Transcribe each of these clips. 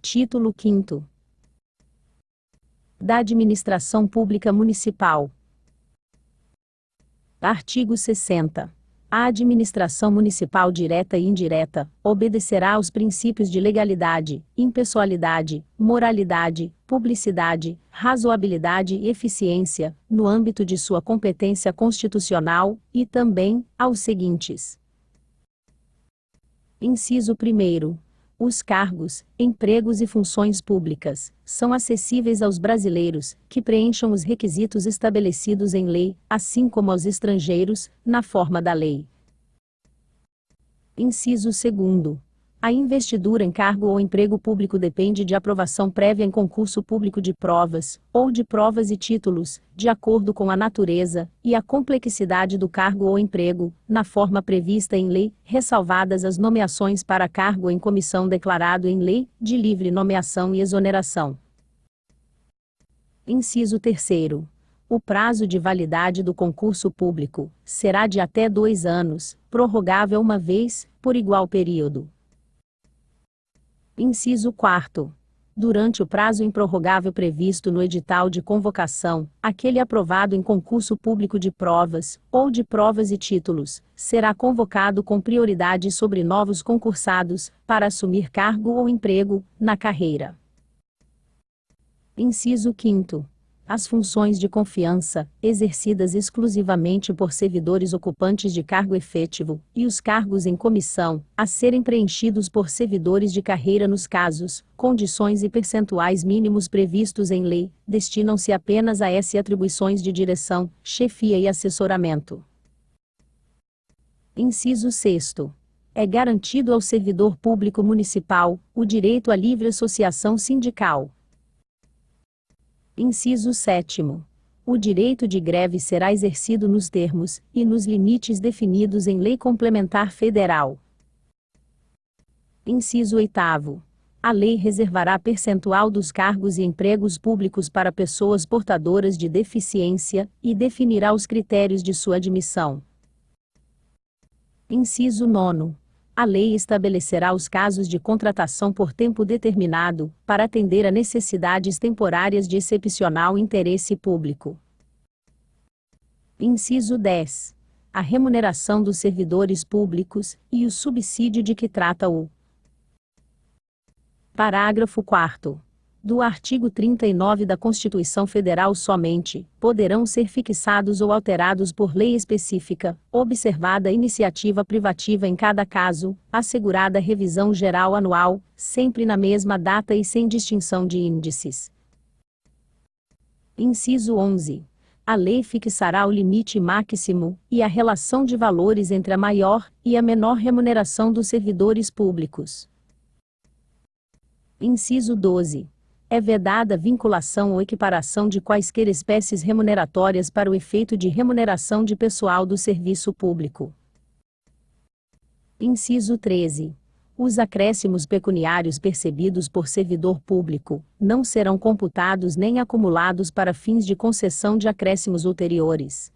Título 5º. Da Administração Pública Municipal. Artigo 60. A administração municipal direta e indireta obedecerá aos princípios de legalidade, impessoalidade, moralidade, publicidade, razoabilidade e eficiência, no âmbito de sua competência constitucional, e também aos seguintes. Inciso 1º. Os cargos, empregos e funções públicas são acessíveis aos brasileiros que preencham os requisitos estabelecidos em lei, assim como aos estrangeiros, na forma da lei. Inciso 2º. A investidura em cargo ou emprego público depende de aprovação prévia em concurso público de provas, ou de provas e títulos, de acordo com a natureza e a complexidade do cargo ou emprego, na forma prevista em lei, ressalvadas as nomeações para cargo em comissão declarado em lei, de livre nomeação e exoneração. Inciso 3º. O prazo de validade do concurso público será de até 2 anos, prorrogável uma vez, por igual período. Inciso 4º. Durante o prazo improrrogável previsto no edital de convocação, aquele aprovado em concurso público de provas, ou de provas e títulos, será convocado com prioridade sobre novos concursados, para assumir cargo ou emprego, na carreira. Inciso 5º. As funções de confiança, exercidas exclusivamente por servidores ocupantes de cargo efetivo, e os cargos em comissão, a serem preenchidos por servidores de carreira nos casos, condições e percentuais mínimos previstos em lei, destinam-se apenas a essas atribuições de direção, chefia e assessoramento. Inciso 6º. É garantido ao servidor público municipal o direito à livre associação sindical. Inciso 7º. O direito de greve será exercido nos termos e nos limites definidos em lei complementar federal. Inciso 8º. A lei reservará percentual dos cargos e empregos públicos para pessoas portadoras de deficiência e definirá os critérios de sua admissão. Inciso 9º. A lei estabelecerá os casos de contratação por tempo determinado, para atender a necessidades temporárias de excepcional interesse público. Inciso 10. A remuneração dos servidores públicos, e o subsídio de que trata o parágrafo 4º do artigo 39 da Constituição Federal somente poderão ser fixados ou alterados por lei específica, observada a iniciativa privativa em cada caso, assegurada revisão geral anual, sempre na mesma data e sem distinção de índices. Inciso 11. A lei fixará o limite máximo e a relação de valores entre a maior e a menor remuneração dos servidores públicos. Inciso 12. É vedada a vinculação ou equiparação de quaisquer espécies remuneratórias para o efeito de remuneração de pessoal do serviço público. Inciso 13. Os acréscimos pecuniários percebidos por servidor público não serão computados nem acumulados para fins de concessão de acréscimos ulteriores.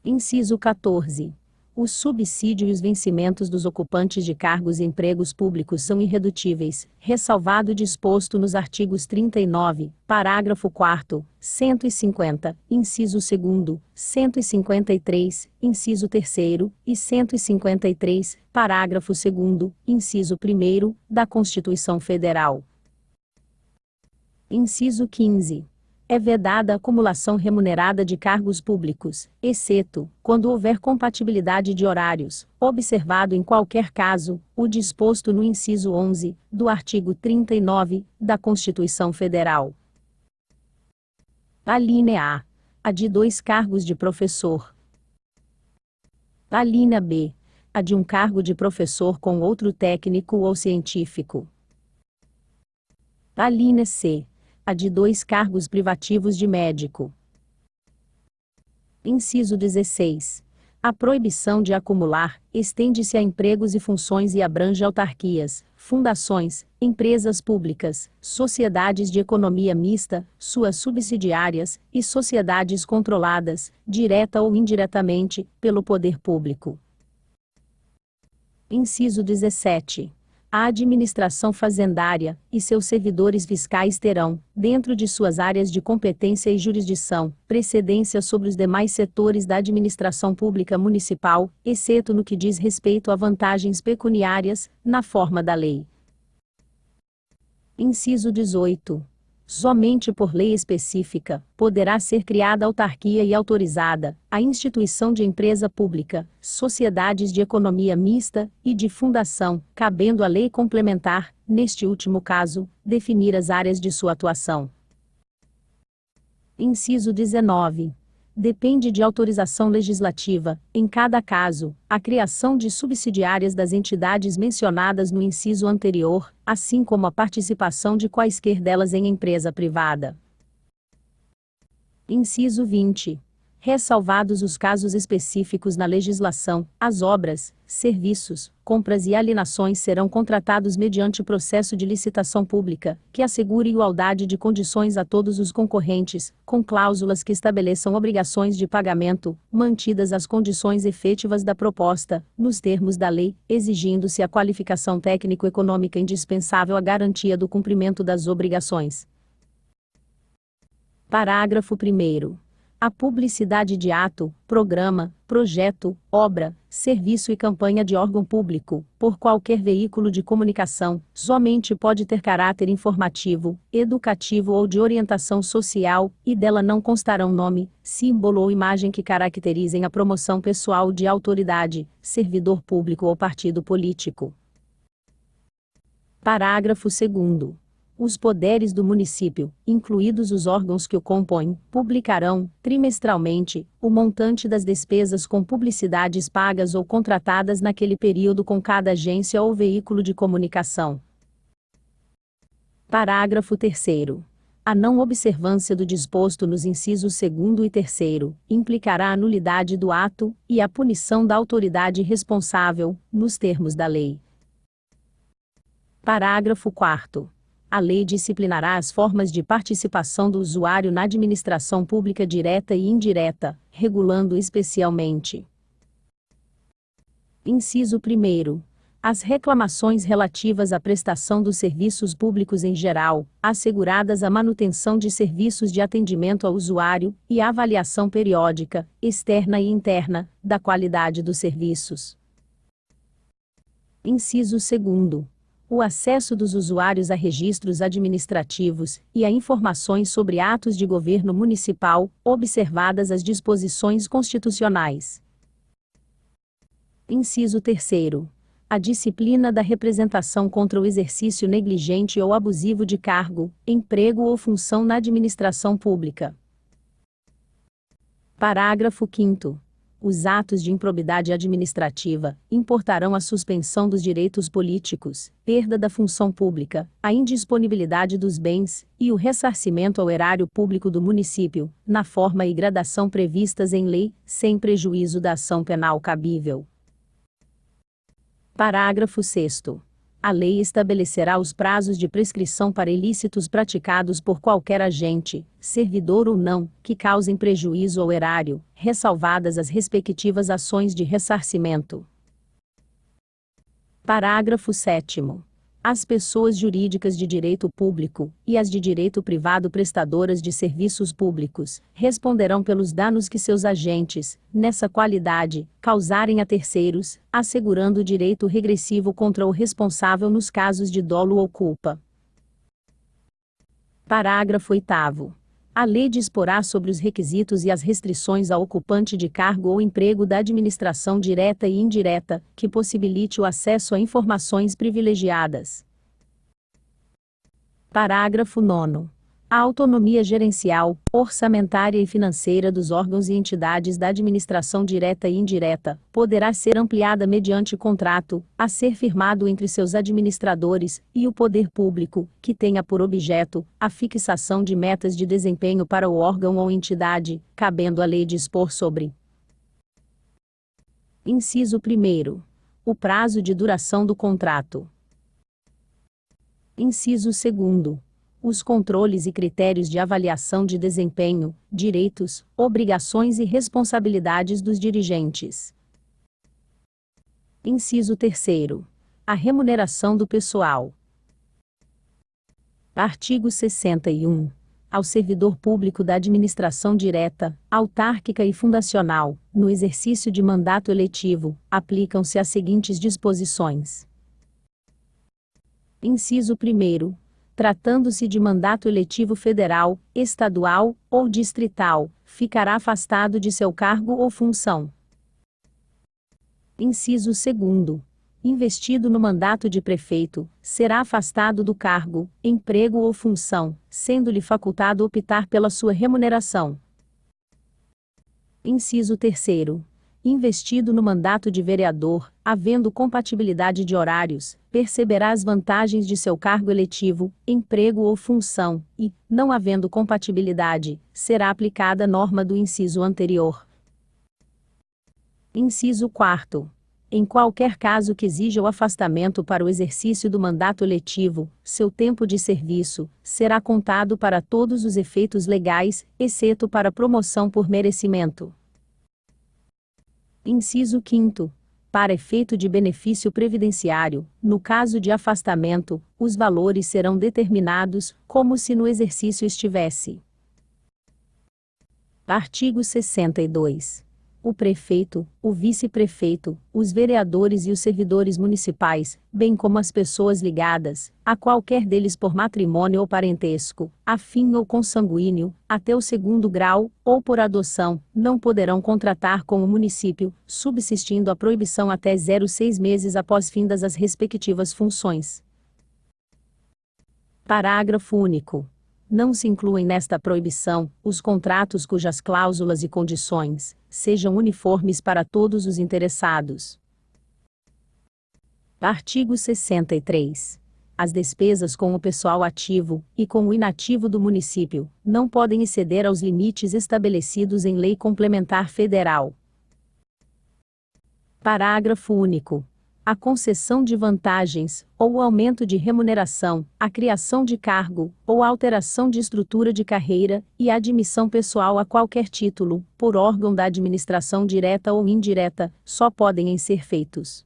Inciso 14. O subsídio e os vencimentos dos ocupantes de cargos e empregos públicos são irredutíveis, ressalvado o disposto nos artigos 39, parágrafo 4º, 150, inciso 2º, 153, inciso 3º e 153, parágrafo 2º, inciso 1º, da Constituição Federal. Inciso 15. É vedada a acumulação remunerada de cargos públicos, exceto, quando houver compatibilidade de horários, observado em qualquer caso, o disposto no inciso 11, do artigo 39, da Constituição Federal. Alínea A. A de 2 cargos de professor. Alínea B. A de um cargo de professor com outro técnico ou científico. Alínea C. A de 2 cargos privativos de médico. Inciso 16. A proibição de acumular estende-se a empregos e funções e abrange autarquias, fundações, empresas públicas, sociedades de economia mista, suas subsidiárias, e sociedades controladas, direta ou indiretamente, pelo poder público. Inciso 17. A administração fazendária e seus servidores fiscais terão, dentro de suas áreas de competência e jurisdição, precedência sobre os demais setores da administração pública municipal, exceto no que diz respeito a vantagens pecuniárias, na forma da lei. Inciso 18. Somente por lei específica, poderá ser criada autarquia e autorizada a instituição de empresa pública, sociedades de economia mista e de fundação, cabendo à lei complementar, neste último caso, definir as áreas de sua atuação. Inciso 19. Depende de autorização legislativa, em cada caso, a criação de subsidiárias das entidades mencionadas no inciso anterior, assim como a participação de quaisquer delas em empresa privada. Inciso 20. Ressalvados os casos específicos na legislação, as obras, serviços, compras e alienações serão contratados mediante processo de licitação pública, que assegure igualdade de condições a todos os concorrentes, com cláusulas que estabeleçam obrigações de pagamento, mantidas as condições efetivas da proposta, nos termos da lei, exigindo-se a qualificação técnico-econômica indispensável à garantia do cumprimento das obrigações. Parágrafo 1º. A publicidade de ato, programa, projeto, obra, serviço e campanha de órgão público, por qualquer veículo de comunicação, somente pode ter caráter informativo, educativo ou de orientação social, e dela não constarão nome, símbolo ou imagem que caracterizem a promoção pessoal de autoridade, servidor público ou partido político. Parágrafo 2º. Os poderes do município, incluídos os órgãos que o compõem, publicarão, trimestralmente, o montante das despesas com publicidades pagas ou contratadas naquele período com cada agência ou veículo de comunicação. Parágrafo 3º. A não observância do disposto nos incisos 2º e 3º implicará a nulidade do ato e a punição da autoridade responsável, nos termos da lei. Parágrafo 4º. A lei disciplinará as formas de participação do usuário na administração pública direta e indireta, regulando especialmente. Inciso 1º. As reclamações relativas à prestação dos serviços públicos em geral, asseguradas a manutenção de serviços de atendimento ao usuário e a avaliação periódica, externa e interna, da qualidade dos serviços. Inciso 2º. O acesso dos usuários a registros administrativos e a informações sobre atos de governo municipal, observadas as disposições constitucionais. Inciso 3º. A disciplina da representação contra o exercício negligente ou abusivo de cargo, emprego ou função na administração pública. Parágrafo 5º. Os atos de improbidade administrativa importarão a suspensão dos direitos políticos, perda da função pública, a indisponibilidade dos bens e o ressarcimento ao erário público do município, na forma e gradação previstas em lei, sem prejuízo da ação penal cabível. Parágrafo 6º. A lei estabelecerá os prazos de prescrição para ilícitos praticados por qualquer agente, servidor ou não, que causem prejuízo ao erário, ressalvadas as respectivas ações de ressarcimento. Parágrafo 7º. As pessoas jurídicas de direito público e as de direito privado prestadoras de serviços públicos responderão pelos danos que seus agentes, nessa qualidade, causarem a terceiros, assegurando o direito regressivo contra o responsável nos casos de dolo ou culpa. Parágrafo 8º. A lei disporá sobre os requisitos e as restrições ao ocupante de cargo ou emprego da administração direta e indireta, que possibilite o acesso a informações privilegiadas. Parágrafo 9º. A autonomia gerencial, orçamentária e financeira dos órgãos e entidades da administração direta e indireta poderá ser ampliada mediante contrato, a ser firmado entre seus administradores e o poder público, que tenha por objeto a fixação de metas de desempenho para o órgão ou entidade, cabendo à lei dispor sobre. Inciso 1º. O prazo de duração do contrato. Inciso 2º. Os controles e critérios de avaliação de desempenho, direitos, obrigações e responsabilidades dos dirigentes. Inciso 3º. A remuneração do pessoal. Artigo 61. Ao servidor público da administração direta, autárquica e fundacional, no exercício de mandato eletivo, aplicam-se as seguintes disposições. Inciso 1º. Tratando-se de mandato eletivo federal, estadual ou distrital, ficará afastado de seu cargo ou função. Inciso 2º. Investido no mandato de prefeito, será afastado do cargo, emprego ou função, sendo-lhe facultado optar pela sua remuneração. Inciso 3º. Investido no mandato de vereador, havendo compatibilidade de horários, perceberá as vantagens de seu cargo eletivo, emprego ou função, e, não havendo compatibilidade, será aplicada a norma do inciso anterior. Inciso 4º. Em qualquer caso que exija o afastamento para o exercício do mandato eletivo, seu tempo de serviço será contado para todos os efeitos legais, exceto para promoção por merecimento. Inciso 5º. Para efeito de benefício previdenciário, no caso de afastamento, os valores serão determinados, como se no exercício estivesse. Artigo 62. O prefeito, o vice-prefeito, os vereadores e os servidores municipais, bem como as pessoas ligadas, a qualquer deles por matrimônio ou parentesco, afim ou consanguíneo, até o 2º grau, ou por adoção, não poderão contratar com o município, subsistindo a proibição até 6 meses após findas as respectivas funções. Parágrafo único. Não se incluem nesta proibição os contratos cujas cláusulas e condições sejam uniformes para todos os interessados. Artigo 63. As despesas com o pessoal ativo e com o inativo do município não podem exceder aos limites estabelecidos em lei complementar federal. Parágrafo único. A concessão de vantagens, ou o aumento de remuneração, a criação de cargo, ou a alteração de estrutura de carreira, e a admissão pessoal a qualquer título, por órgão da administração direta ou indireta, só podem ser feitos.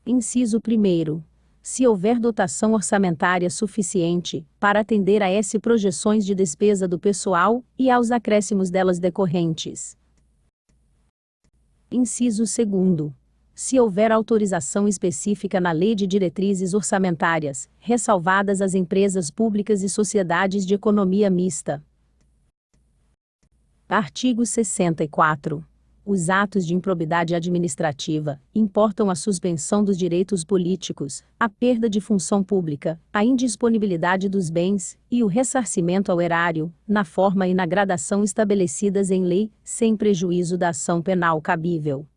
Inciso 1º. Se houver dotação orçamentária suficiente, para atender a projeções de despesa do pessoal, e aos acréscimos delas decorrentes. Inciso 2º. Se houver autorização específica na Lei de Diretrizes Orçamentárias, ressalvadas as empresas públicas e sociedades de economia mista. Artigo 64. Os atos de improbidade administrativa importam a suspensão dos direitos políticos, a perda de função pública, a indisponibilidade dos bens e o ressarcimento ao erário, na forma e na gradação estabelecidas em lei, sem prejuízo da ação penal cabível.